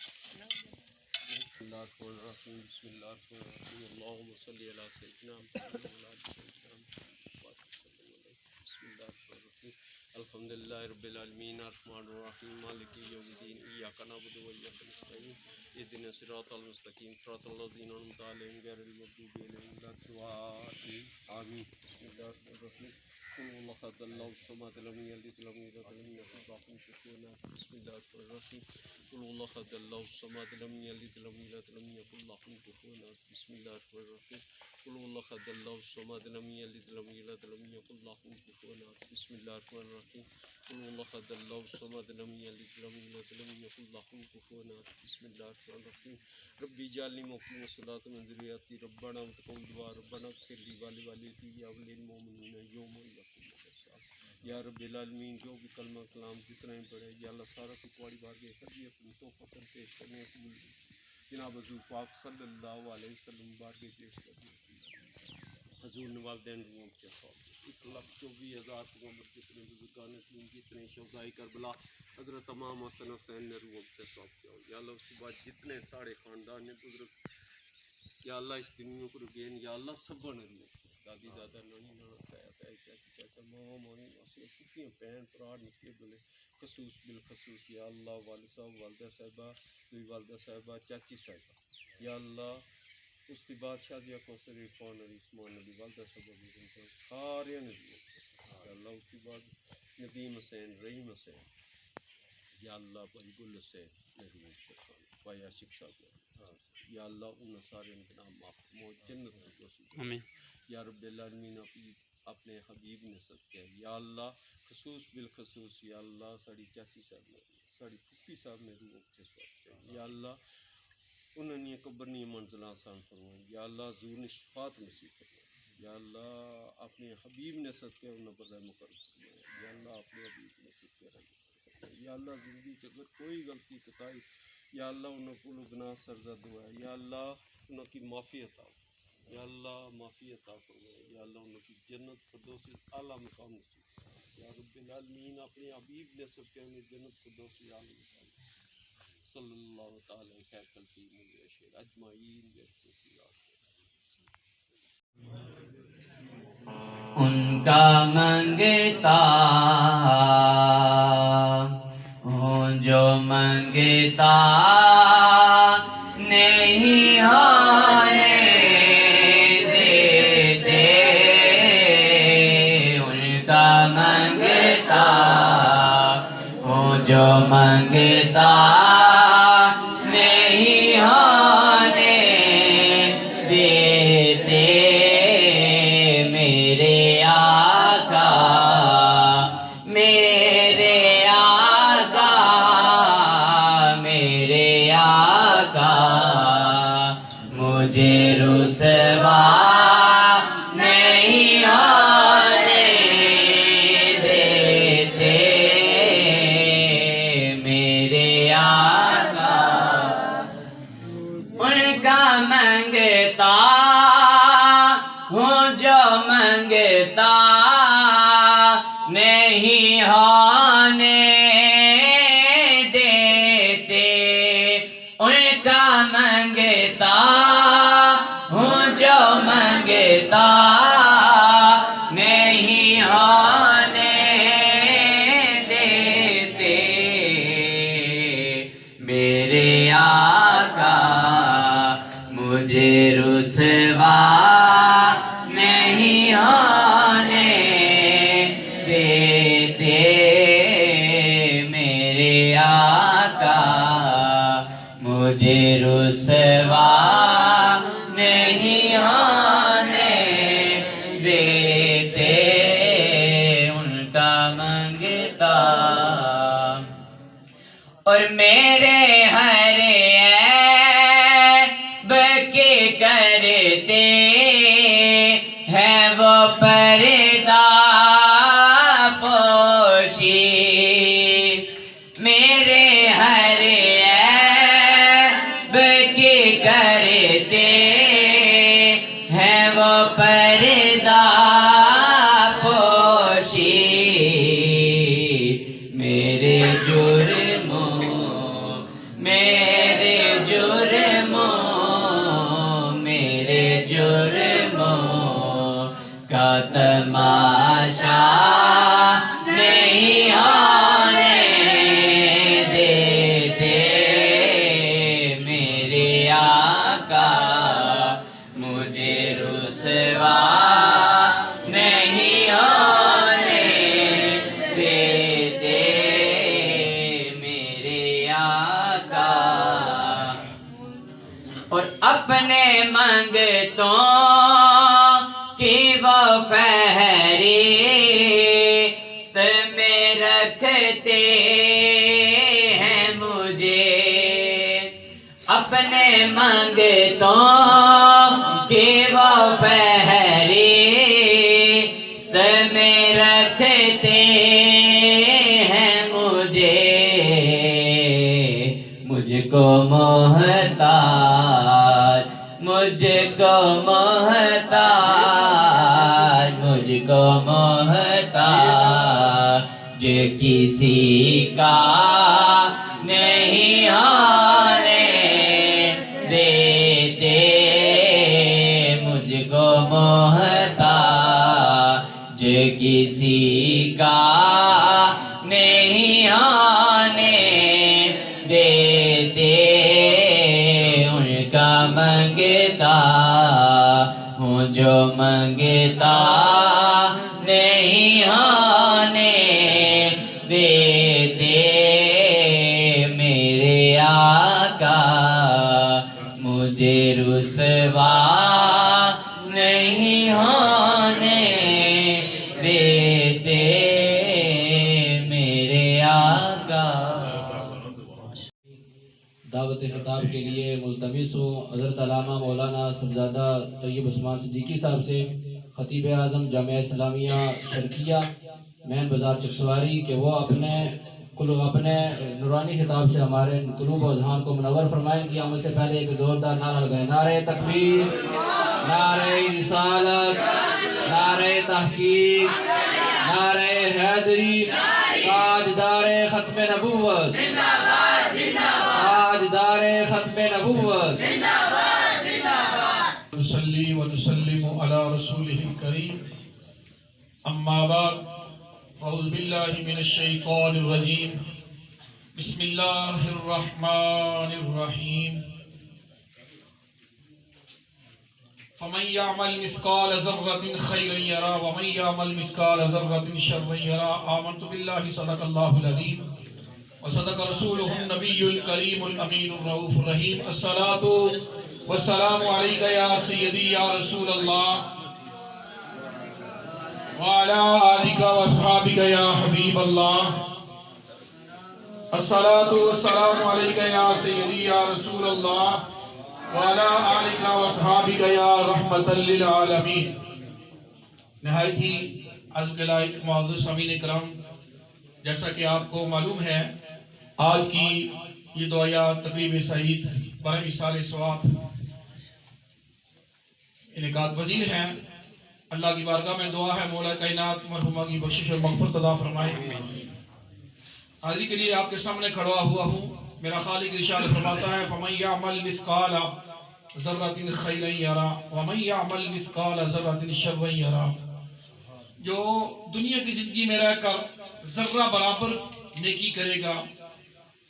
بسم اللہ الرحمن الرحیم بسم اللہ الرحمن الرحیم اللہم صلی علی سیدنا محمد وعلی آل سیدنا محمد بسم اللہ الرحمن الرحیم الحمدللہ رب العالمین الرحمن الرحیم مالک یوم الدین ایاک نعبد و ایاک نستعین اہدنا الصراط المستقیم صراط الذین انعمت علیہم غیر المغضوب علیہم ولا الضالین آمین بسم اللہ الرحمن الرحیم قل هو الله احد الله الصمد لم يلد ولم يولد ولم يكن له كفوا احد بسم الله الرحمن الرحيم قل هو الله احد الله الصمد لم يلد ولم يولد ولم يكن له كفوا احد بسم الله الرحمن الرحيم قل هو الله احد الله الصمد لم يلد ولم يولد ولم يكن له كفوا احد بسم الله الرحمن الرحيم قل هو الله احد الله الصمد لم يلد ولم يولد ولم يكن له كفوا احد بسم الله الرحمن الرحيم ربي اجعلني مقيم الصلاة من ذريتي ربنا وتقبل دعاء ربنا اغفر لي ولوالدي وللمؤمنين يوم يقوم الحساب یا رب العالمین جو بھی کلمہ کلام جتنا ہی پڑھے یا اللہ سارا تو تمہاری بارگاہ خدمت اپنی توفہ پر پیش کرنے قبول جناب حضور پاک صلی اللہ علیہ وسلم بارگاہ پیش کرنے حضور نے والدین روحوں کے ساتھ 1,24,000 پیغمبر جتنے بزرگان دین جتنے شہدائے کربلا حضرت امام حسن حسین نے روحوں سے ساتھ کیا یا اللہ اس کے بعد جتنے سارے خاندان نے بزرگ یا اللہ اس دنیا کو رگین یا اللہ سب نے روح دادی دادا نانی نانا تایا تایا چاچی چاچا ماما مامی ماسی کتنی بہن پرا نکلے بلے خصوص بالخصوص یا اللہ والد صاحب والدہ صاحبہ دوی والدہ صاحبہ چاچی صاحبہ یا اللہ اس کی بادشاہ جی کوثر عرفان علی عثمان علی والدہ صاحبہ سارے نے دیا یا اللہ اس کی بعد ندیم حسین رحیم حسین یا اللہ بھائی گل حسین ندیم حسین بھائی عاشق صاحب یا اللہ ان سارے کے نام معاف فرمو جنت فردوس آمین یا رب العالمین اپنے حبیب نے صدقہ یا اللہ خصوص بالخصوص یا اللہ ساڑی چاچی صاحب نے ساڑی پھپھی صاحب نے روح اچھے سوچ چاہیے یا اللہ انہوں نے قبرنی منزل آسان فرمائے یا اللہ حضور نے شفاعت نصیب فرمائے یا اللہ اپنے حبیب نے صدقہ انہوں پر رحم کرم فرمائے یا اللہ اپنے حبیب نے صدقہ رحم فرمائے یا اللہ زندگی چگر کوئی غلطی کتائی یا اللہ انہوں کو گناہ سرزد ہوا ہے یا اللہ انہوں کی معافی عطا یا اللہ معافی عطا فرمائے یا اللہ انہوں کی جنت فردوس اعلیٰ مقام نصیب یا رب العالمین اپنے حبیب نے سب کے انہیں جنت فردوس اعلیٰ مقام صلی اللہ تعالی خیر خلقی ملی اشیر اجمعین بیرکتی ان کا منگتا ہوں جو منگتا نہیں ہونے دیتے ان کا منگتا ہوں جو منگتا نہیں ہونے دیتے میرے آقا میرے آقا میرے آقا مجھے رسوا نہیں ہونے دیتے میرے آقا ان کا منگتا ہوں جو منگتا نہیں ہونے دیتے ان کا منگتا ہوں جو منگتا نہیں ہونے دیتے میرے آقا مجھے رسوا نہیں ہونے دیتے میرے آقا مجھے رسوا نہیں ہونے دیتے ان کا منگتا اور میرے ہر عیب کے کرتے ہیں وہ پردہ پوشی میرے ہر عیب کے کرتے ہیں وہ پردہ پوشی میرے جرموں میں تماشا نہیں ہونے دیتے میرے آقا، مجھے رسوا نہیں ہونے دیتے میرے آقا، اور اپنے منگتوں کی وہ فہرست میں رکھتے ہیں مجھے، اپنے منگتوں کی وہ فہرست میں رکھتے ہیں مجھے، مجھ کو محتاج، مجھ کو محتاج، مجھ کو محتاج کسی کا نہیں ہونے دیتے، مجھ کو محتاج کسی کا نہیں ہونے دیتے، ان کا منگتا ہوں جو منگتا نہیں ہونے دیتے میرے آقا، مجھے رسوا نہیں ہونے دیتے میرے آقا۔ دعوت خطاب کے لیے ملتمس ہوں حضرت علامہ مولانا صاحبزادہ طیب عثمان صدیقی صاحب سے، خطیب اعظم جامعہ اسلامیہ شرقیہ مین بازار چکسواری، کہ وہ اپنے نورانی خطاب سے ہمارے قلوب و اذہان کو منور فرمائیں گے۔ ہم اس سے پہلے ایک زوردار نعرہ لگائیں، نعرہ تکبیر، نعرہ رسالت، نعرہ تحقیق، نعرہ حیدری، تاجدار ختم نبوت، تاجدار ختم نبوت۔ نصلي ونسلم على رسوله الكريم، أما بعد، أعوذ بالله من الشيطان الرجيم، بسم الله الرحمن الرحيم، فمن يعمل مثقال ذرة خيرا يرى ومن يعمل مثقال ذرة شرا يرى، آمنت بالله صدق الله العظيم وصدق رسوله النبي الكريم الأمين الرؤوف الرحيم، الصلاة والسلام عليك يا سيدي يا رسول الله وعلى آلك وأصحابك يا حبيب الله، الصلاة والسلام عليك يا سيدي يا رسول الله وعلى آلك وأصحابك يا رحمة للعالمين۔ نہایت ہی عزم کے لائق معزز سامعین کرام، جیسا کہ آپ کو معلوم ہے آج کی یہ دعائیہ تقریب سعید برائے ایصال ثواب انعقاد پذیر ہیں۔ اللہ کی بارگاہ میں دعا ہے مولا کائنات مرحومہ کی بخشش اور مغفرت عطا فرمائے۔ حاضری کے لیے آپ کے سامنے کھڑا ہوا ہوں، میرا خالق ارشاد فرماتا ہے فَمَن يَعْمَلْ مِثْقَالَ ذَرَّةٍ خَيْرًا يَرَى وَمَن يَعْمَلْ مِثْقَالَ ذَرَّةٍ شَرًّا يَرَى، جو دنیا کی زندگی میں رہ کر ذرہ برابر نیکی کرے گا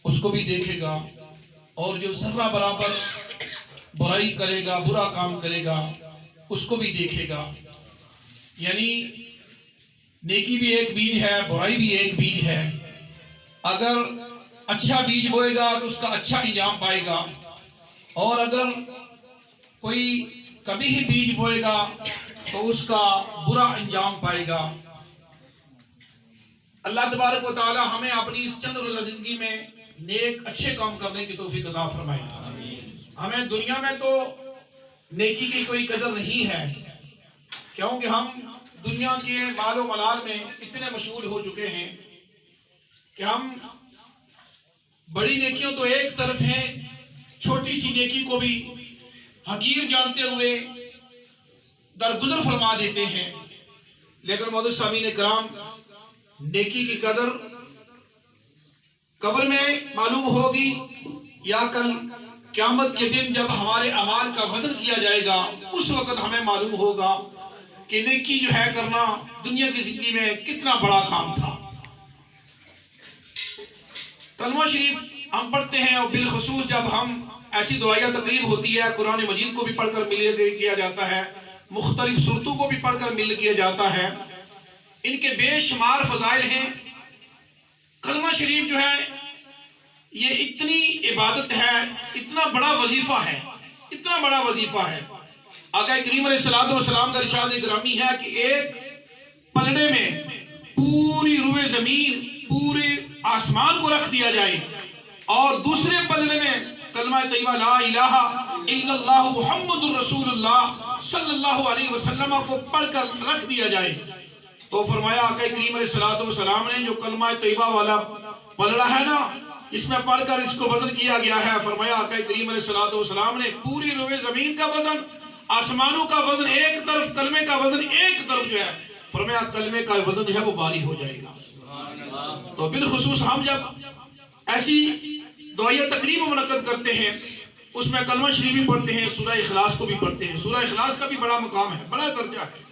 اس کو بھی دیکھے گا، اور جو ذرہ برابر برائی کرے گا، برا کام کرے گا، اس کو بھی دیکھے گا۔ یعنی نیکی بھی ایک بیج ہے، برائی بھی ایک بیج ہے۔ اگر اچھا بیج بوئے گا تو اس کا اچھا انجام پائے گا، اور اگر کوئی قبیح بیج بوئے گا تو اس کا برا انجام پائے گا۔ اللہ تبارک و تعالی ہمیں اپنی اس چند روزہ زندگی میں نیک اچھے کام کرنے کی توفیق عطا فرمائے۔ ہمیں دنیا میں تو نیکی کی کوئی قدر نہیں ہے، کیونکہ ہم دنیا کے مال و ملال میں اتنے مشغول ہو چکے ہیں کہ ہم بڑی نیکیوں تو ایک طرف ہیں، چھوٹی سی نیکی کو بھی حقیر جانتے ہوئے درگزر فرما دیتے ہیں۔ لیکن معزز سامعین کرام، نیکی کی قدر قبر میں معلوم ہوگی یا کل قیامت کے دن جب ہمارے اعمال کا وزن کیا جائے گا اس وقت ہمیں معلوم ہوگا کہ نیکی جو ہے کرنا دنیا کی زندگی میں کتنا بڑا کام تھا۔ کلمہ شریف ہم پڑھتے ہیں، اور بالخصوص جب ہم ایسی دعائیہ تقریب ہوتی ہے، قرآن مجید کو بھی پڑھ کر مل کیا جاتا ہے، مختلف صورتوں کو بھی پڑھ کر مل کیا جاتا ہے، ان کے بے شمار فضائل ہیں۔ کلمہ شریف جو ہے یہ اتنی عبادت ہے، اتنا بڑا وظیفہ ہے، اتنا بڑا وظیفہ ہے۔ آقا کریم علیہ السلام کا ارشاد گرامی ہے کہ ایک پلڑے میں پوری روئے زمین، پورے آسمان کو رکھ دیا جائے، اور دوسرے پلڑے میں کلمہ طیبہ لا الہ الا اللہ محمد الرسول اللہ صلی اللہ علیہ وسلم کو پڑھ کر رکھ دیا جائے، تو فرمایا آقا کریم علیہ السلام نے جو کلمہ طیبہ والا پلڑا ہے نا، اس میں پڑھ کر اس کو وزن کیا گیا ہے، فرمایا آقا کریم علیہ السلام نے پوری روئے زمین کا وزن، آسمانوں کا وزن ایک طرف، کلمے کا وزن ایک طرف جو ہے، فرمایا کلمے کا وزن جو ہے وہ باری ہو جائے گا۔ تو بالخصوص ہم جب ایسی دعائیہ تقریب منعقد کرتے ہیں، اس میں کلمہ شریف بھی پڑھتے ہیں، سورہ اخلاص کو بھی پڑھتے ہیں۔ سورہ اخلاص کا بھی بڑا مقام ہے، بڑا درجہ ہے۔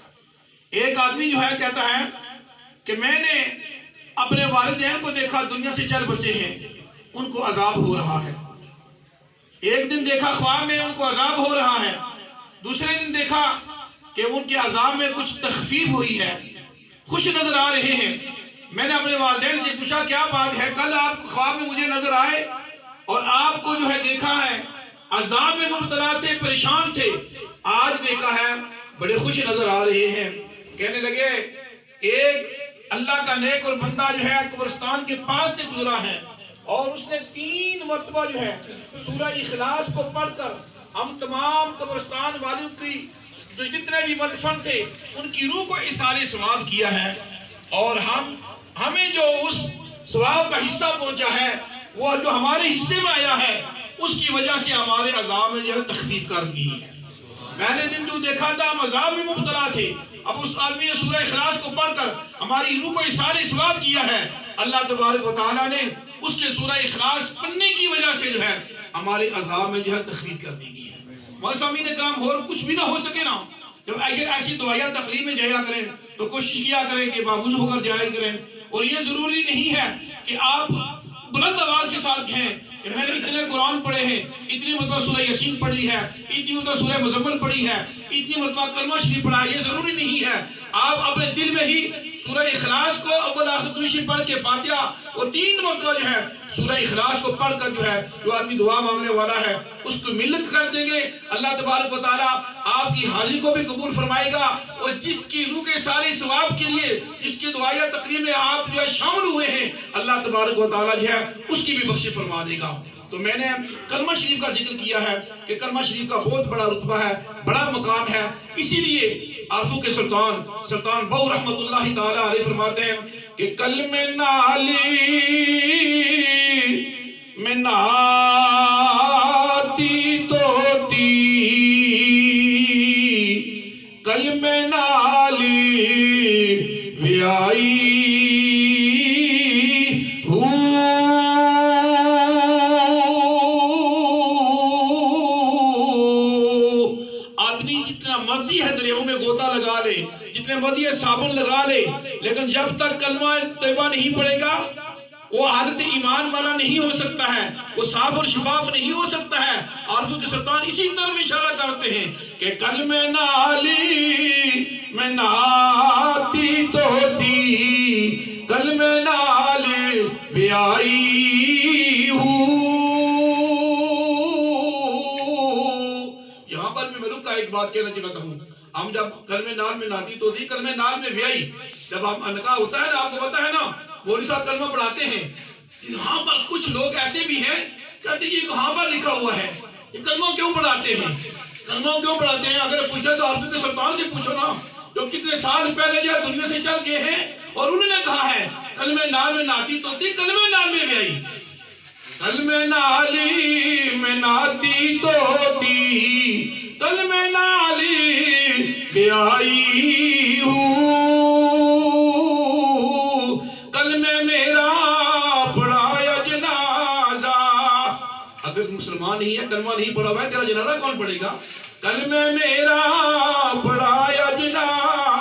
ایک آدمی جو ہے کہتا ہے کہ میں نے اپنے والدین کو دیکھا دنیا سے چل بسے ہیں، ان کو عذاب ہو رہا ہے۔ ایک دن دیکھا خواب میں ان کو عذاب ہو رہا ہے، دوسرے دن دیکھا کہ ان کے عذاب میں کچھ تخفیف ہوئی ہے، خوش نظر آ رہے ہیں۔ میں نے اپنے والدین سے پوچھا کیا بات ہے، کل آپ خواب میں مجھے نظر آئے اور آپ کو جو ہے دیکھا ہے عذاب میں مبتلا تھے، پریشان تھے، آج دیکھا ہے بڑے خوش نظر آ رہے ہیں۔ کہنے لگے ایک اللہ کا نیک اور بندہ جو ہے قبرستان کے پاس سے گزرا ہے، اور اس نے 3 مرتبہ جو ہے سورہ اخلاص کو پڑھ کر ہم تمام قبرستان والوں کی جو جتنے بھی مدفن تھے ان کی روح کو اصال ثواب کیا ہے، اور ہمیں جو اس ثواب کا حصہ پہنچا ہے وہ جو ہمارے حصے میں آیا ہے اس کی وجہ سے ہمارے عذاب میں جو ہے تخفیف کر دی ہے۔ پہلے دن جو دیکھا تھا ہم عذاب میں مبتلا تھے، اب اس آدمی نے سورہ اخلاص کو پڑھ کر ہماری روح کو اصال ثواب کیا ہے، اللہ تبارک و تعالیٰ نے اس کے سورہ اخلاص پڑھنے کی وجہ سے جو ہے ہمارے عذاب میں جو ہے تخفیف کر دی گئی ہے۔ معززین اکرام، اور کچھ بھی نہ ہو سکے نا، جب ایسی دعائیہ تقریب میں جایا کریں تو کوشش کیا کریں کہ باوضو ہو کر جایا کریں، اور یہ ضروری نہیں ہے کہ آپ بلند آواز کے ساتھ کہیں کہ میں نے اتنے قرآن پڑھے ہیں، اتنی مرتبہ سورہ یاسین پڑھی ہے، اتنی مرتبہ سورہ مزمل پڑھی ہے، اتنی مرتبہ کلمہ شریف پڑھا ہے، یہ ضروری نہیں ہے۔ آپ اپنے دل میں ہی سورہ اخلاص کو اول آخر دوسری پڑھ کے فاتحہ اور 3 مرتبہ جو ہے سورہ اخلاص کو پڑھ کر جو ہے جو آدمی دعا مانگنے والا ہے اس کو ملت کر دیں گے، اللہ تبارک و تعالیٰ آپ کی حاضری کو بھی قبول فرمائے گا، اور جس کی روح کے سارے ثواب کے لیے جس کی دعائیہ تقریب میں آپ جو ہے شامل ہوئے ہیں، اللہ تبارک و تعالیٰ جو ہے اس کی بھی بخشش فرما دے گا۔ تو میں نے کلمہ شریف کا ذکر کیا ہے کہ کلمہ شریف کا بہت بڑا رتبہ ہے، بڑا مقام ہے، اسی لیے عارفوں کے سلطان بہو رحمت اللہ تعالیٰ علیہ فرماتے ہیں کہ کلمہ نالی میں ناتی توتی، کلمہ نالی ویائی جتنے مرضی صابن لگا لے، لیکن جب تک کلمہ طیبہ نہیں پڑھے گا وہ حالت ایمان والا نہیں ہو سکتا ہے، وہ صاف اور شفاف نہیں ہو سکتا ہے۔ عارفوں کے سلطان اسی طرف اشارہ کرتے ہیں کہ کلمہ نالی میں ناتی توتی، کلمہ نالی بیائی ہوں۔ یہاں پر میں رک کا ایک بات کہنا چاہتا ہوں، ہم جب کلمہ نال میں ناتی تو تھی، کلمہ نال میں ویائی، جب ہم نکاح ہوتا ہے نا، آپ کو پتا ہے نا مولوی صاحب کلمہ پڑھاتے ہیں، یہاں پر کچھ لوگ ایسے بھی ہیں کہتے ہیں یہ کہاں پر لکھا ہوا ہے، یہ کلمہ کیوں پڑھاتے ہیں، کلمہ کیوں پڑھاتے ہیں؟ اگر پوچھنا تو عارفوں کے سلطان سے پوچھو نا، جو کتنے سال پہلے جو دنیا سے چل گئے ہیں، اور انہوں نے کہا ہے کلمہ نال میں ناتی تو تھی، کلمہ نال میں ویائی، کلمہ نالی میں ناتی تو تھی، کلمہ نالی بیائی ہوں، کلمہ میرا پڑھایا جنازہ۔ اگر مسلمان نہیں ہے، کلمہ نہیں پڑھا ہوا ہے، تیرا جنازہ کون پڑھے گا؟ کلمہ میرا پڑھایا جنازہ،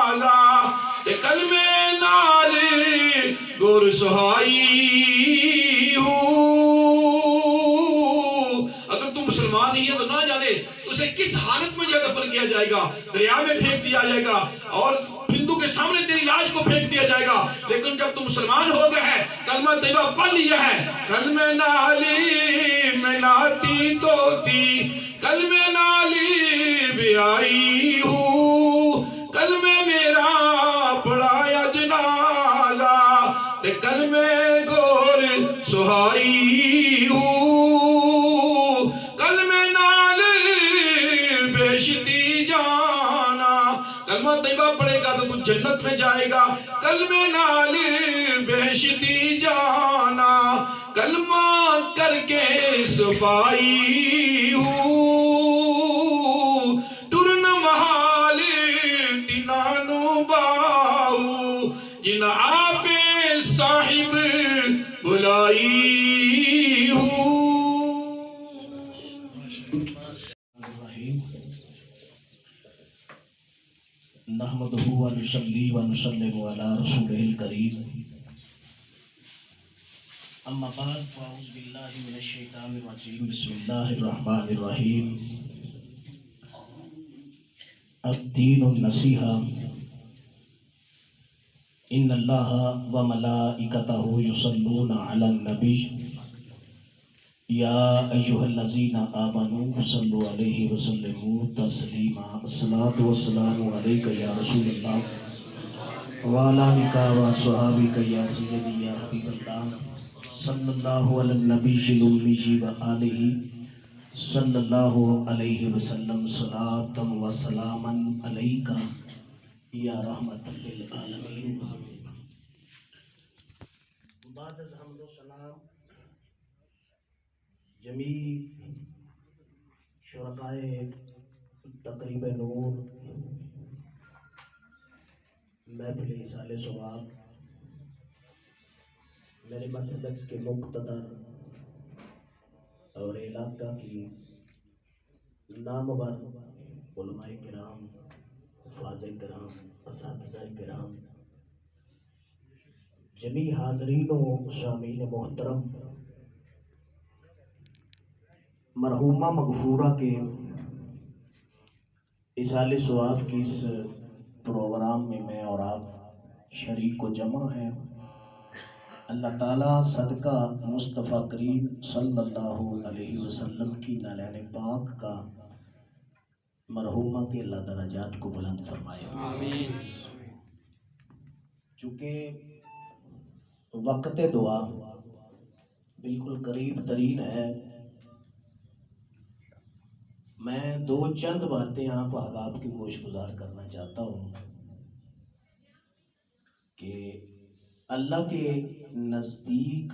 کلمے نال گور سہائی ہوں۔ اگر تم مسلمان نہیں ہے تو نہ جانے اسے کس حالت میں جو دفن کیا جائے گا، دریا میں پھینک دیا جائے گا اور ہندو کے سامنے تیری لاش کو پھینک دیا جائے گا، لیکن جب تم مسلمان ہو گئے ہے، کلمہ طیبہ پڑھ لیا ہے، کلمہ نالی میں ناتی توتی، کلمہ نالی بھی آئی ہوں، کلمہ میرا پڑھایا جنازہ تے کلمہ گور سہائی ہوں، کلمہ نالی بیشتی جانا، کلمہ طیبہ پڑھے گا تو تو جنت میں جائے گا، کلمہ نالی بیشتی جانا، کلمہ کر کے صفائی ہوں، ٹرن محال تینانو باہو، جن آپ صاحب بلائی ہوں۔ نحمدہ ونصلی ونسلم علی رسولہ الکریم، اما بعد فاعوذ باللہ من الشیطان الرجیم، بسم اللہ الرحمن الرحیم۔ الدین النصیحہ، ان اللہ وملائکتہ یصلون علی النبی یا ایہا الذین آمنوا صلوا علیہ وسلموا تسلیما، الصلاۃ والسلام علیک یا رسول اللہ وعلی آلک وصحابک یا سیدی یا حبیب اللہ، صلی اللہ علی النبی الامی وآلہ صلی اللہ علیہ وسلم، صلاۃ وسلاما علیک یا رحمت للعالمین۔ بعد از حمد و ثنا جمیع شرکائے تقریب نور، محفل ایصال ثواب، میرے مسلک کے مقتدر اور علاقہ کی نامور علماء کرام، فاضل کرام، اساتذہ کرام، جمیع حاضرین و سامعین محترم، مرحومہ مغفورہ کے ایصال ثواب کی اس پروگرام میں میں اور آپ شریک و جمع ہیں۔ اللہ تعالیٰ صدقہ مصطفیٰ کریم صلی اللہ علیہ وسلم کی نالین پاک کا مرحومہ کے اللہ درجات کو بلند فرمائے، آمین۔ چونکہ وقت دعا بالکل قریب ترین ہے، میں دو چند باتیں آپ احباب کی گوش گزار کرنا چاہتا ہوں کہ اللہ کے نزدیک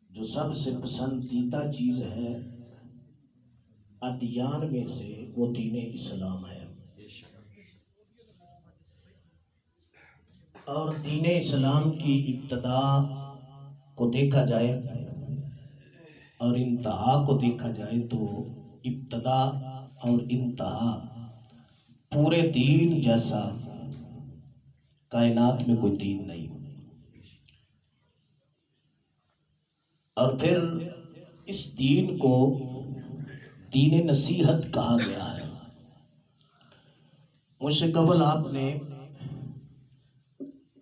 جو سب سے پسندیدہ چیز ہے ادیان میں سے، وہ دین اسلام ہے، اور دین اسلام کی ابتدا کو دیکھا جائے اور انتہا کو دیکھا جائے تو ابتدا اور انتہا پورے دین جیسا کائنات میں کوئی دین نہیں، اور پھر اس دین کو دین نصیحت کہا گیا ہے۔ مجھ سے قبل آپ نے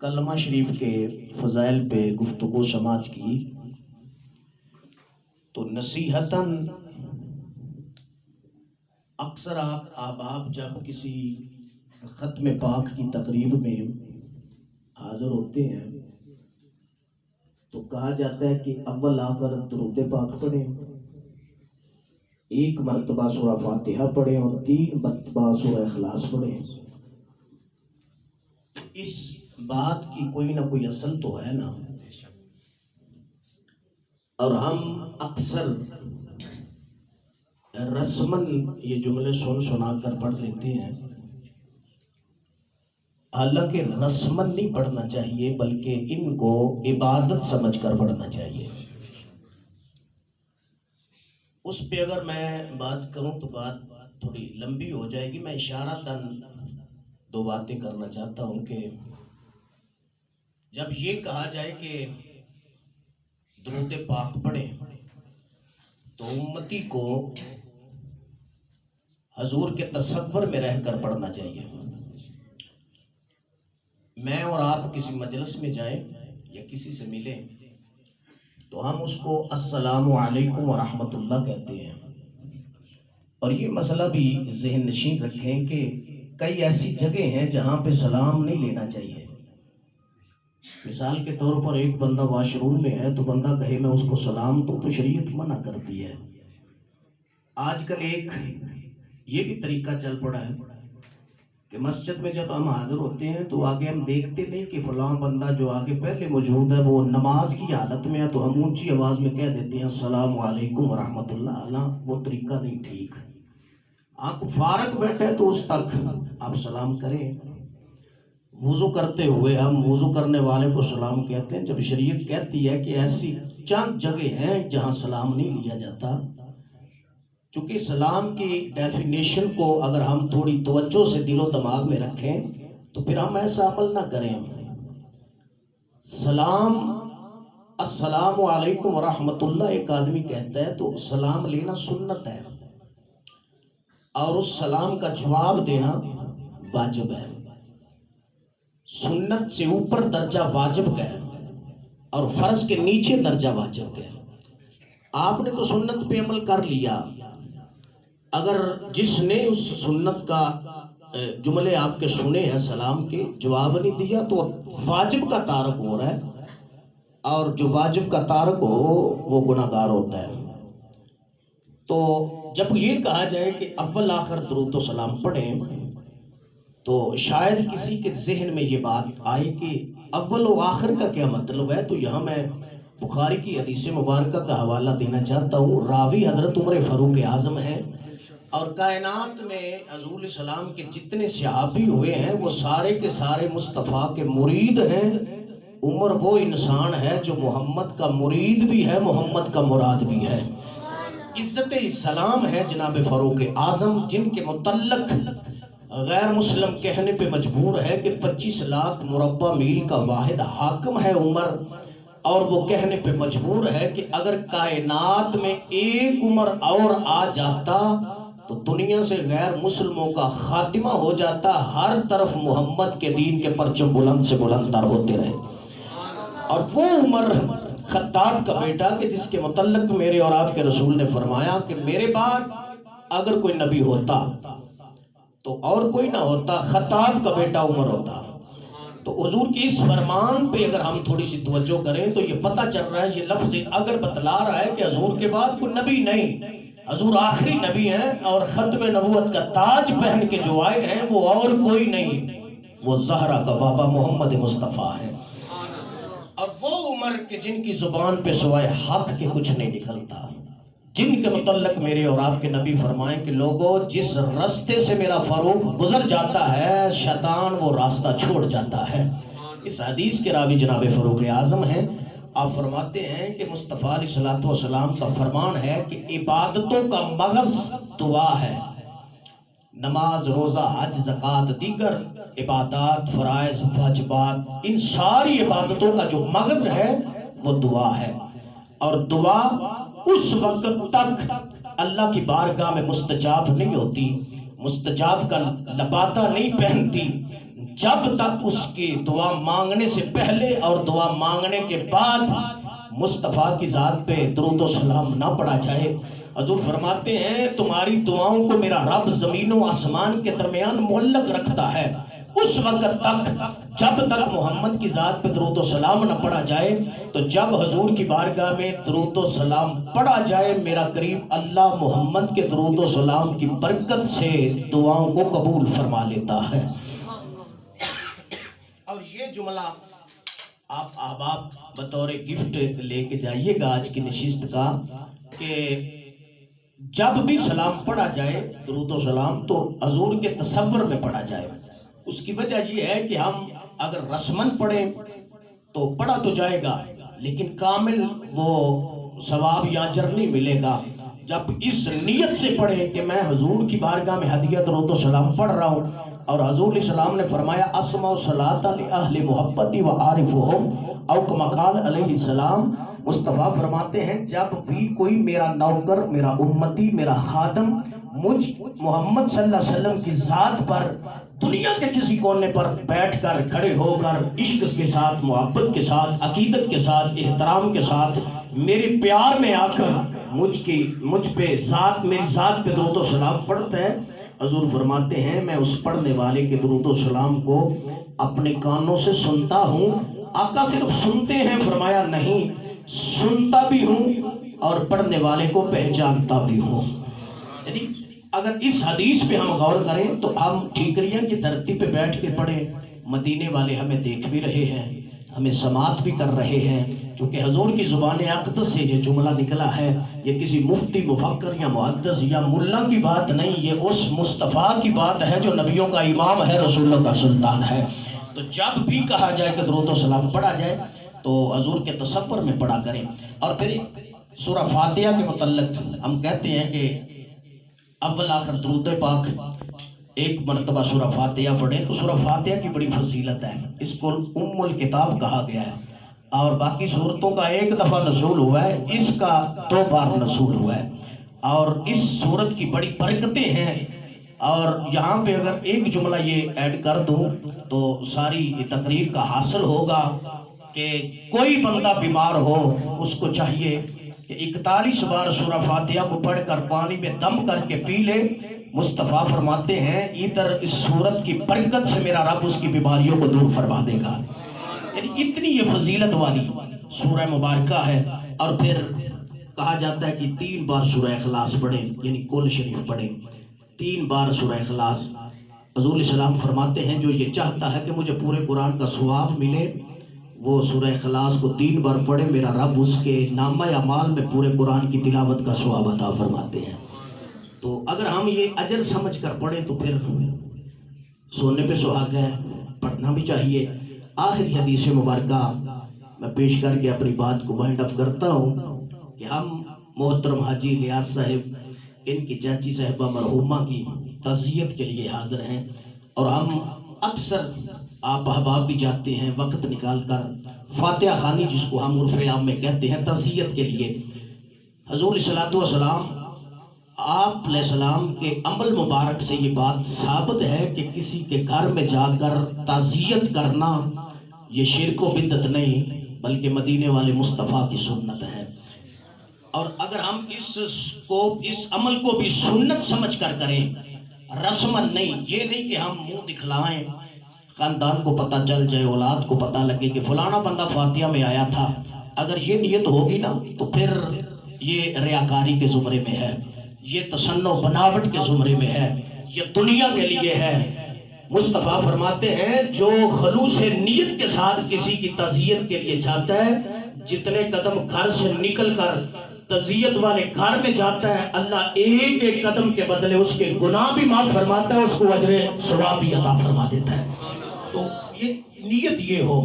کلمہ شریف کے فضائل پہ گفتگو سماعت کی، تو نصیحتاً اکثر آپ احباب جب کسی ختم پاک کی تقریب میں حاضر ہوتے ہیں تو کہا جاتا ہے کہ اول آخر درود پاک پڑھیں، ایک مرتبہ سورہ فاتحہ پڑھیں اور 3 مرتبہ سورہ اخلاص پڑھیں۔ اس بات کی کوئی نہ کوئی اصل تو ہے نا، اور ہم اکثر رسماً یہ جملے سنا کر پڑھ لیتے ہیں، حالانکہ رسماً نہیں پڑھنا چاہیے بلکہ ان کو عبادت سمجھ کر پڑھنا چاہیے۔ اس پہ اگر میں بات کروں تو بات تھوڑی لمبی ہو جائے گی، میں اشارتاً دو باتیں کرنا چاہتا ہوں کہ جب یہ کہا جائے کہ درود پاک پڑھیں تو امتی کو حضور کے تصور میں رہ کر پڑھنا چاہیے. میں اور آپ کسی مجلس میں جائیں یا کسی سے ملیں تو ہم اس کو السلام علیکم ورحمۃ اللہ کہتے ہیں. اور یہ مسئلہ بھی ذہن نشین رکھیں کہ کئی ایسی جگہ ہیں جہاں پہ سلام نہیں لینا چاہیے. مثال کے طور پر ایک بندہ واش روم میں ہے تو بندہ کہے میں اس کو سلام تو شریعت منع کرتی ہے. آج کل ایک یہ بھی طریقہ چل پڑا ہے کہ مسجد میں جب ہم حاضر ہوتے ہیں تو آگے ہم دیکھتے نہیں کہ فلاں بندہ جو آگے پہلے موجود ہے وہ نماز کی حالت میں ہے تو ہم اونچی آواز میں کہہ دیتے ہیں السلام علیکم ورحمۃ اللہ. وہ طریقہ نہیں ٹھیک. آپ فارغ بیٹھے تو اس تک آپ سلام کریں. وضو کرتے ہوئے ہم وضو کرنے والے کو سلام کہتے ہیں جب شریعت کہتی ہے کہ ایسی چند جگہ ہیں جہاں سلام نہیں لیا جاتا. چونکہ سلام کی ڈیفینیشن کو اگر ہم تھوڑی توجہ سے دل و دماغ میں رکھیں تو پھر ہم ایسا عمل نہ کریں. سلام السلام علیکم ورحمۃ اللہ ایک آدمی کہتا ہے تو سلام لینا سنت ہے اور اس سلام کا جواب دینا واجب ہے. سنت سے اوپر درجہ واجب کا ہے اور فرض کے نیچے درجہ واجب کا ہے. آپ نے تو سنت پہ عمل کر لیا. اگر جس نے اس سنت کا جملے آپ کے سنے ہیں سلام کے جواب نہیں دیا تو واجب کا تارک ہو رہا ہے اور جو واجب کا تارک ہو وہ گناہگار ہوتا ہے. تو جب یہ کہا جائے کہ اول آخر درود و سلام پڑھیں تو شاید کسی کے ذہن میں یہ بات آئے کہ اول و آخر کا کیا مطلب ہے. تو یہاں میں بخاری کی حدیث مبارکہ کا حوالہ دینا چاہتا ہوں. راوی حضرت عمر فاروق اعظم ہیں اور کائنات میں حضور علیہ السلام کے جتنے صحابی ہوئے ہیں وہ سارے کے سارے مصطفیٰ کے مرید ہیں. عمر وہ انسان ہے جو محمد کا مرید بھی ہے محمد کا مراد بھی ہے. عزت السلام ہے جناب فاروق اعظم جن کے متعلق غیر مسلم کہنے پہ مجبور ہے کہ 25 لاکھ مربع میل کا واحد حاکم ہے عمر. اور وہ کہنے پہ مجبور ہے کہ اگر کائنات میں ایک عمر اور آ جاتا تو دنیا سے غیر مسلموں کا خاتمہ ہو جاتا. ہر طرف محمد کے دین کے پرچم بلند سے بلند تر ہوتے رہے. اور وہ عمر خطاب کا بیٹا کہ جس کے متعلق میرے اور آپ کے رسول نے فرمایا کہ میرے بعد اگر کوئی نبی ہوتا تو اور کوئی نہ ہوتا خطاب کا بیٹا عمر ہوتا. تو حضور کی اس فرمان پہ اگر ہم تھوڑی سی توجہ کریں تو یہ پتہ چل رہا ہے یہ لفظ اگر بتلا رہا ہے کہ حضور کے بعد کوئی نبی نہیں. حضور آخری نبی ہیں اور ختم نبوت کا تاج پہن کے جو آئے ہیں وہ اور کوئی نہیں وہ زہرا کا بابا محمد مصطفیٰ ہے. اور وہ عمر کے جن کی زبان پہ سوائے حق کے کچھ نہیں نکلتا جن کے متعلق میرے اور آپ کے نبی فرمائیں کہ لوگوں جس راستے سے میرا فاروق گزر جاتا ہے شیطان وہ راستہ چھوڑ جاتا ہے. اس حدیث کے راوی جناب فاروق اعظم ہیں. آپ فرماتے ہیں کہ مصطفیٰ علیہ الصلوۃ والسلام کا فرمان ہے کہ عبادتوں کا مغز دعا ہے. نماز روزہ حج زکوٰۃ دیگر عبادات فرائض واجبات ان ساری عبادتوں کا جو مغز ہے وہ دعا ہے. اور دعا اس وقت تک اللہ کی بارگاہ میں مستجاب نہیں ہوتی مستجاب کا لبادہ نہیں پہنتی جب تک اس کی دعا مانگنے سے پہلے اور دعا مانگنے کے بعد مصطفیٰ کی ذات پہ درود و سلام نہ پڑھا جائے. حضور فرماتے ہیں تمہاری دعاؤں کو میرا رب زمین و آسمان کے درمیان معلق رکھتا ہے اس وقت تک جب تک محمد کی ذات پہ درود و سلام نہ پڑھا جائے. تو جب حضور کی بارگاہ میں درود و سلام پڑھا جائے میرا قریب اللہ محمد کے درود و سلام کی برکت سے دعاؤں کو قبول فرما لیتا ہے. اور یہ جملہ آپ احباب بطور گفٹ لے کے جائیے گا آج کی نشست کا کہ جب بھی سلام پڑھا جائے درود و سلام تو حضور کے تصور میں پڑھا جائے. اس کی وجہ یہ ہے کہ ہم اگر رسمن پڑھیں تو پڑھا تو جائے گا لیکن کامل وہ ثواب یا اجر نہیں ملے گا. جب اس نیت سے پڑھیں کہ میں حضور کی بارگاہ میں ہدیہ درود و سلام پڑھ رہا ہوں اور حضور علیہ السلام نے فرمایا اسمع صلاۃ لأہل محبتی و عارفہم، او کما قال علیہ السلام، مصطفیٰ فرماتے ہیں جب بھی کوئی میرا نوکر، میرا امتی، میرا خادم مجھ محمد صلی اللہ علیہ وسلم کی ذات پر دنیا کے کسی کونے پر بیٹھ کر، کھڑے ہو کر، عشق کے ساتھ، محبت کے ساتھ، عقیدت کے ساتھ، احترام کے ساتھ، میرے پیار میں آ کر مجھ پہ ذات، میری ذات پہ درود و سلام پڑھتا ہے، حضور فرماتے ہیں میں اس پڑھنے والے کے درود و سلام کو اپنے کانوں سے سنتا ہوں۔ آقا صرف سنتے ہیں فرمایا نہیں، سنتا بھی ہوں اور پڑھنے والے کو پہچانتا بھی ہوں۔ یعنی اگر اس حدیث پہ ہم غور کریں تو ہم ٹھیکریاں کی دھرتی پہ بیٹھ کے پڑھیں، مدینے والے ہمیں دیکھ بھی رہے ہیں، ہمیں سماعت بھی کر رہے ہیں، کیونکہ حضور کی زبان اقدس سے یہ جملہ نکلا ہے، یہ کسی مفتی، مفکر یا محدث یا ملا کی بات نہیں، یہ اس مصطفیٰ کی بات ہے جو نبیوں کا امام ہے، رسولوں کا سلطان ہے۔ تو جب بھی کہا جائے کہ درود و سلام پڑھا جائے تو حضور کے تصور میں پڑھا کریں۔ اور پھر سورہ فاتحہ کے متعلق ہم کہتے ہیں کہ اول آخر درود پاک ایک مرتبہ سورہ فاتحہ پڑھیں تو سورہ فاتحہ کی بڑی فضیلت ہے، اس کو ام الکتاب کہا گیا ہے، اور باقی سورتوں کا ایک دفعہ نزول ہوا ہے، اس کا 2 بار نزول ہوا ہے، اور اس سورت کی بڑی برکتیں ہیں۔ اور یہاں پہ اگر ایک جملہ یہ ایڈ کر دوں تو ساری تقریر کا حاصل ہوگا کہ کوئی بندہ بیمار ہو اس کو چاہیے کہ 41 بار سورہ فاتحہ کو پڑھ کر پانی میں دم کر کے پی لے۔ مصطفیٰ فرماتے ہیں ادھر اس سورت کی برکت سے میرا رب اس کی بیماریوں کو دور فرما دے گا۔ یعنی اتنی یہ فضیلت والی سورہ مبارکہ ہے۔ اور پھر کہا جاتا ہے کہ 3 بار سورہ اخلاص پڑھیں، یعنی کل شریف پڑھیں، 3 بار سورہ اخلاص۔ حضور علیہ السلام فرماتے ہیں جو یہ چاہتا ہے کہ مجھے پورے قرآن کا ثواب ملے وہ سورہ اخلاص کو 3 بار پڑھے، میرا رب اس کے نامہ اعمال میں پورے قرآن کی تلاوت کا ثواب عطا فرماتے ہیں۔ تو اگر ہم یہ اجر سمجھ کر پڑھیں تو پھر سونے پہ سہاگا ہے، پڑھنا بھی چاہیے۔ آخری حدیث مبارکہ میں پیش کر کے اپنی بات کو وائنڈ اپ کرتا ہوں کہ ہم محترم حاجی الیاس صاحب، ان کی چاچی صاحبہ مرحومہ کی تعزیت کے لیے حاضر ہیں، اور ہم اکثر آپ احباب بھی جاتے ہیں وقت نکال کر فاتحہ خوانی، جس کو ہم عرف عام میں کہتے ہیں، تعزیت کے لیے۔ حضور علیہ السلام، آپ علیہ السلام کے عمل مبارک سے یہ بات ثابت ہے کہ کسی کے گھر میں جا کر تعزیت کرنا یہ شرک و بدعت نہیں بلکہ مدینے والے مصطفیٰ کی سنت ہے۔ اور اگر ہم اس عمل کو بھی سنت سمجھ کر کریں، رسمن نہیں، یہ نہیں کہ ہم منہ دکھلائیں، خاندان کو پتہ چل جائے، اولاد کو پتہ لگے کہ فلانا بندہ فاتحہ میں آیا تھا، اگر یہ نیت ہوگی نا تو پھر یہ ریاکاری کے زمرے میں ہے، یہ تصنع بناوٹ کے زمرے میں ہے، یہ دنیا کے لیے ہے۔ مصطفیٰ فرماتے ہیں جو خلوص نیت کے ساتھ کسی کی تعزیت کے لیے جاتا ہے، جتنے قدم گھر سے نکل کر تعزیت والے گھر میں جاتا ہے، اللہ ایک ایک قدم کے بدلے اس کے گناہ بھی معاف فرماتا ہے، اس کو اجر ثواب بھی عطا فرما دیتا ہے۔ تو یہ نیت یہ ہو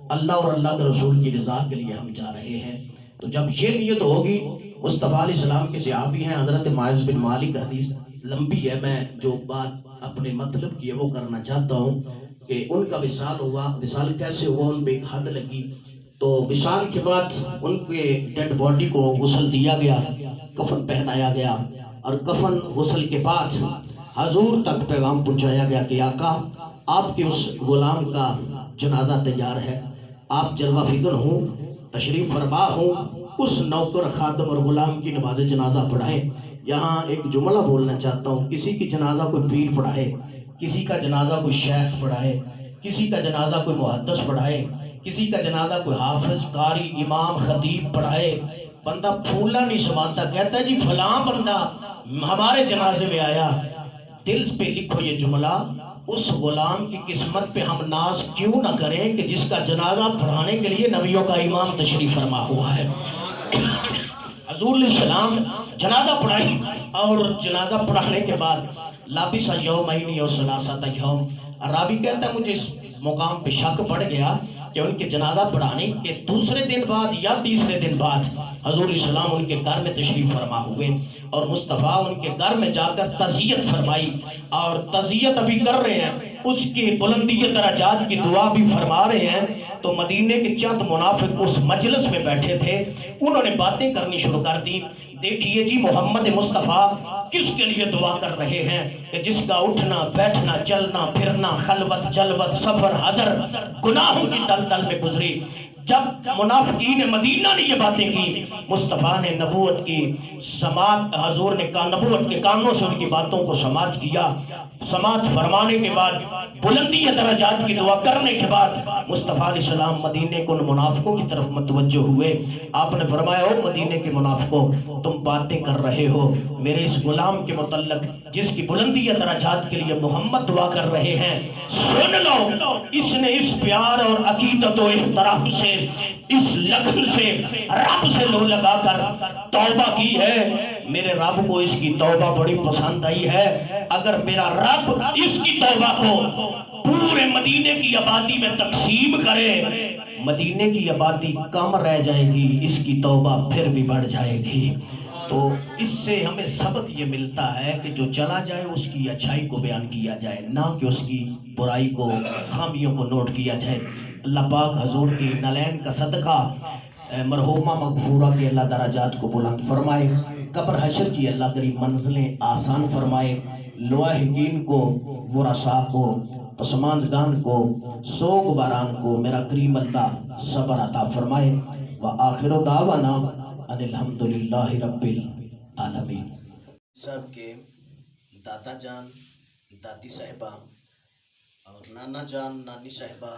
اللہ اور اللہ کے رسول کی رضا کے لیے ہم جا رہے ہیں، تو جب یہ نیت ہوگی، مصطفیٰ علیہ السلام کے صحابی ہیں حضرت معاذ بن مالک، حدیث لمبی ہے، میں جو بات اپنے مطلب کی ہے وہ کرنا چاہتا ہوں کہ ان کا وصال ہوا، وصال کیسے ہوا، ان پہ ایک حد لگی، تو وصال کے بعد ان کے ڈیڈ باڈی کو غسل دیا گیا، کفن پہنایا گیا، اور کفن غسل کے بعد حضور تک پیغام پہنچایا گیا کہ آقا آپ کے اس غلام کا جنازہ تیار ہے، آپ جلوہ فکر ہوں، تشریف فرما ہوں، اس نوکر خادم اور غلام کی نماز جنازہ پڑھائیں۔ یہاں ایک جملہ بولنا چاہتا ہوں، کسی کی جنازہ کوئی پیر پڑھائے، کسی کا جنازہ کوئی شیخ پڑھائے، کسی کا جنازہ کوئی محدث پڑھائے، کسی کا جنازہ کوئی حافظ، قاری، امام، خطیب پڑھائے، بندہ پھولا نہیں سماتا، کہتا ہے جی فلاں بندہ ہمارے جنازے میں آیا، دل پہ لکھو یہ جملہ، اس غلام کی قسمت پہ ہم ناز کیوں نہ کریں کہ جس کا جنازہ پڑھانے کے لیے نبیوں کا امام تشریف فرما ہوا ہے۔ حضور علیہ السلام جنازہ پڑھائی، اور جنازہ پڑھانے کے بعد لابس یومین و ثلاثۃ یوم، راوی کہتا ہے مجھے اس مقام پہ شک پڑ گیا کہ ان کے جنازہ پڑھانے کے دوسرے دن بعد یا تیسرے دن بعد حضور اسلام ان کے گھر میں تشریف فرما ہوئے اور مصطفیٰ ان کے گھر میں جا کر تعزیت فرمائی، اور تعزیت ابھی کر رہے ہیں، اس کی بلندی درجات کی دعا بھی فرما رہے ہیں۔ تو مدینے کے چند منافق اس مجلس میں بیٹھے تھے، انہوں نے باتیں کرنی شروع کر دی، دیکھیے جی محمد مصطفیٰ کس کے لیے دعا کر رہے ہیں کہ جس کا اٹھنا بیٹھنا چلنا پھرنا خلوت جلوت سفر حضر گناہوں کی دلدل میں گزری۔ جب منافقین مدینہ نے یہ باتیں کی، مصطفیٰ نے نبوت کی سماعت، حضور نے کہا نبوت کے کانوں سے ان کی باتوں کو سماعت کیا۔ سماعت فرمانے کے بعد بلندی درجات کی دعا کرنے کے بعد مصطفیٰ علیہ السلام مدینے کو ان منافقوں کی طرف متوجہ ہوئے۔ آپ نے فرمایا او مدینے کے منافقوں، تم باتیں کر رہے ہو میرے اس غلام کے متعلق جس کی بلندی درجات کے لیے محمد دعا کر رہے ہیں، سن لو اس نے اس پیار اور عقیدت و احترام سے اس لگن سے رب سے لو لگا کر توبہ کی ہے، میرے رب کو اس کی توبہ بڑی پسند آئی ہے۔ اگر میرا رب اس کی توبہ کو پورے مدینے کی آبادی میں تقسیم کرے، مدینے کی آبادی کم رہ جائے گی، اس کی توبہ پھر بھی بڑھ جائے گی۔ تو اس سے ہمیں سبق یہ ملتا ہے کہ جو چلا جائے اس کی اچھائی کو بیان کیا جائے، نہ کہ اس کی برائی کو خامیوں کو نوٹ کیا جائے۔ اللہ پاک حضور کی نلین کا صدقہ مرحومہ مغفورہ کے اللہ درجات کو بلند فرمائے، قبر حشر کی اللہ کریم منزلیں آسان فرمائے، لواحقین کو ورثاء کو پسماندگان کو سوگ باران کو میرا کریم اللہ صبر عطا فرمائے۔ وآخر دعوانا ان الحمدللہ رب العالمین۔ صاحب کے دادا جان دادی صاحبہ اور نانا جان نانی صاحبہ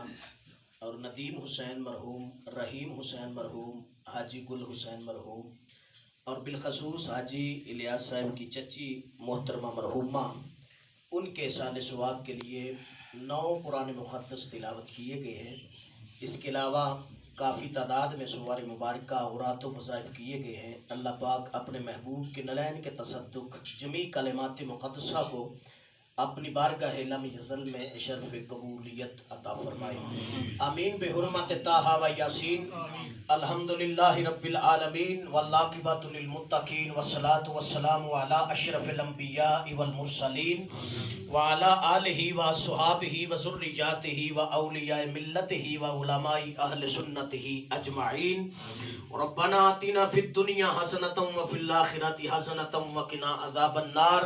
اور ندیم حسین مرحوم، رحیم حسین مرحوم، حاجی گل حسین مرحوم اور بالخصوص حاجی الیاس صاحب کی چچی محترمہ مرحومہ، ان کے سال ثواب کے لیے 9 قرآن مقدس تلاوت کیے گئے ہیں۔ اس کے علاوہ کافی تعداد میں سوار مبارکہ اورات و وظائف کیے گئے ہیں۔ اللہ پاک اپنے محبوب کے نلین کے تصدق جمیع کلمات مقدسہ کو اپنی بارگاہ لم یزل میں شرف قبولیت عطا فرمائے، آمین بحرمت طٰہٰ و یاسین۔ الحمدللہ رب العالمین والعاقبۃ للمتقین والصلاۃ والسلام علی اشرف الانبیاء والمرسلین وعلی آلہ وصحابہ وذریاتہ واولیاء ملتہ وعلماء اہل سنتہ اجمعین۔ ربنا آتنا فی الدنیا حسنۃ وفی الآخرۃ حسنۃ وقنا عذاب النار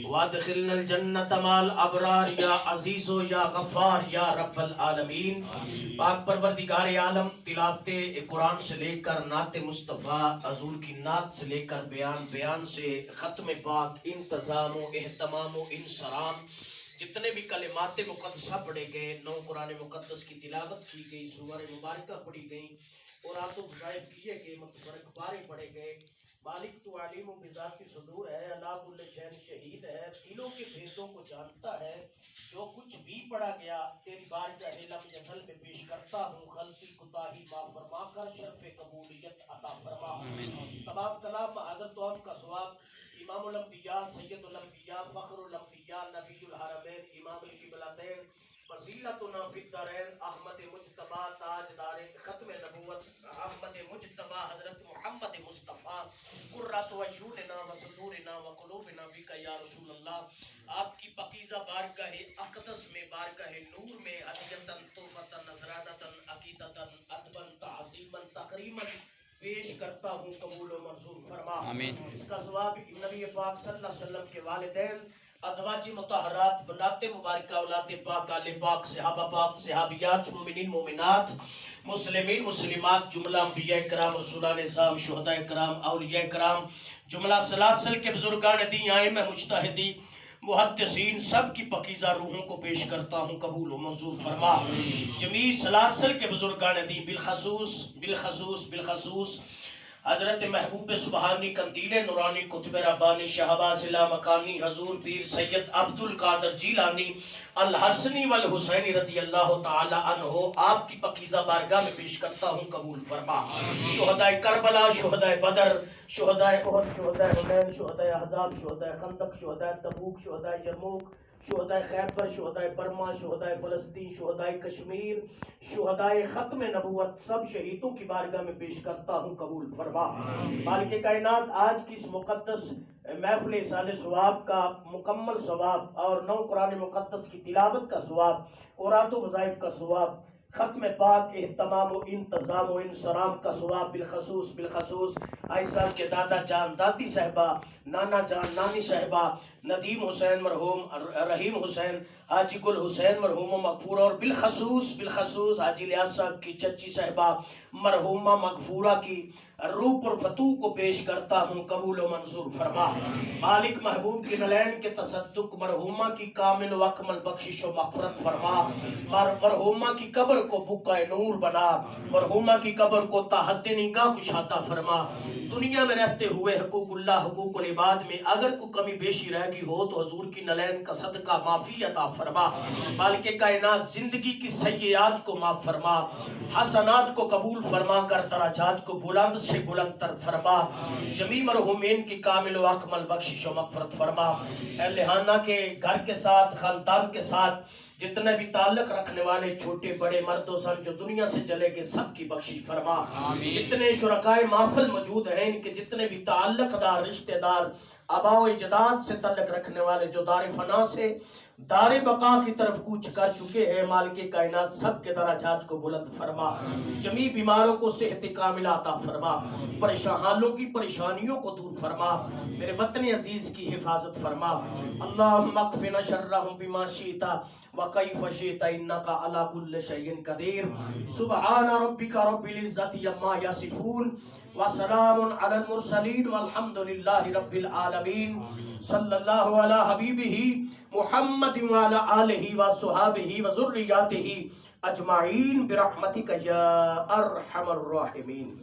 وادخلنا الجنۃ مع الابرار یا عزیز و یا غفار یا رب العالمین۔ پاک پروردگار عالم، تلاوت قرآن سے لے کر نعت مصطفیٰ حضور کی نعت سے لے کر بیان سے ختم پاک، انتظام و اہتمام و انصرام، جتنے بھی کلمات مقدسہ پڑھے گئے، 9 قرآن مقدس کی تلاوت کی گئی، سور مبارکہ پڑھی گئی، قرآن و وظائف کیے گئے، متبرک بارے پڑھے گئے۔ مالک تو علیم و بذات صدور ہے، اللہ کل شین شہید ہے، دلوں کے بھیدوں کو جانتا ہے۔ جو کچھ بھی پڑھا گیا تیری بارگاہ لم یزل میں پیش کرتا ہوں، غلطی کوتاہی معاف فرما کر شرف قبولیت عطا فرما۔ تمام کلام حضرت تو ہم کا ثواب امام الانبیاء سید الانبیاء فخر الانبیاء نبی الحرمین امام القبلتین وسیلتنا فی الدارین احمد مجتبی تاجدار ختم نبوت احمد مجتبی حضرت محمد مصطفیٰ قرۃ وجودنا وصدورنا وقلوبنا بک یا رسول اللہ۔ آپ کی پاکیزہ بارگاہ اقدس میں، بارگاہ نور میں ہدیۃً تحفۃً نذرانۃً عقیدۃً ادباً تعظیماً تکریماً پیش کرتا ہوں، قبول و منظور فرما۔ آمین۔ اس کا ثواب نبی پاک صلی اللہ علیہ وسلم کے والدین، ازواج مطہرات، بنات مبارکہ، اولاد پاک، آل پاک، صحابہ پاک، صحابیات، مومنین مومنات، مسلمین مسلمات، جملہ انبیاء کرام، رسولان نظام، شہداء کرام، اولیاء کرام، جملہ سلاسل کے بزرگان دین، ائمہ مجتہدین، محدثین، سب کی پاکیزہ روحوں کو پیش کرتا ہوں، قبول و منظور فرما۔ جمیع سلاسل کے بزرگان دین، بالخصوص حضرت محبوب سبحانی قندیل نورانی قطب ربانی شہباز لا مکانی حضور پیر سید عبد القادر جیلانی الحسنی والحسینی رضی اللہ تعالی عنہ، آپ کی پاکیزہ بارگاہ میں پیش کرتا ہوں، قبول فرما۔ شہداء کربلا، شہداء بدر، شہداء احد، شہداء حنین، شہداء احزاب، شہداء خندق، شہداء تبوک، شہداء یرموک، شہدائے خیبر، شہدائے برما، شہدائے فلسطین، شہدائے کشمیر، شہدائے ختم نبوت، سب شہیدوں کی بارگاہ میں پیش کرتا ہوں، قبول فرما۔ مالک کائنات، آج کی اس مقدس محفل احسان ثواب کا مکمل ثواب اور نو قرآن مقدس کی تلاوت کا ثواب، اوراد و وظائف کا ثواب، ختم پاک اہتمام و انتظام و انصرام کا ثواب، بالخصوص آئی صاحب کے دادا جان دادی صاحبہ، نانا جان نانی صاحبہ، ندیم حسین مرحوم، رحیم حسین، حاجی گل حسین مرحوم و مغفورہ، اور بالخصوص حاجی لیاس صاحب کی چچی صاحبہ مرحومہ مغفورہ کی روح پر فتوح کو پیش کرتا ہوں، قبول و منظور فرما۔ مالک محبوب کی نلین کے تصدق، مرحومہ کی کامل و اکمل بخشش و مغفرت فرما۔ مرحومہ کی قبر کو بقعہ نور بنا، مرحومہ کی قبر کو تحت نگاہ کشادہ فرما۔ دنیا میں رہتے ہوئے حقوق اللہ، حقوق العباد میں اگر کوئی کمی بیشی رہ گئی ہو تو حضور کی نلین کا صدقہ معافی عطا فرما۔ مالک کائنات، زندگی کی سیئات کو معاف فرما، حسنات کو قبول فرما کر درجات کو بلند سے بلند تر فرما۔ جمیع مرحومین کی کامل و اکمل بخشش و مغفرت فرما۔ اہل خانہ کے گھر کے ساتھ، خاندان کے ساتھ جتنے بھی تعلق رکھنے والے چھوٹے بڑے مرد و زن جو دنیا سے چلے گئے، سب کی بخشش فرما۔ جتنے شرکائے محفل موجود ہیں، ان کے جتنے بھی تعلق دار، رشتہ دار، آباء و اجداد سے تعلق رکھنے والے جو دار فنا سے دار بقا کی طرف کوچ کر چکے ہیں، مالک کائنات سب کے درجات کو بلند فرما۔ جمیع بیماروں کو صحت کاملہ عطا فرما، پریشانوں کی پریشانیوں کو دور فرما، میرے وطن عزیز کی حفاظت فرما۔ اللہم اکفنا شرہم بما شئت وکیف شئت انک علی کل شیء قدیر۔ سبحان ربک رب العزت عما یصفون وسلام علی المرسلین والحمد للہ رب العالمین۔ صلی اللہ علی حبیبہ محمد وعلی آلہ وصحابہ وذریاتہ اجمعین برحمتک یا ارحم الراحمین۔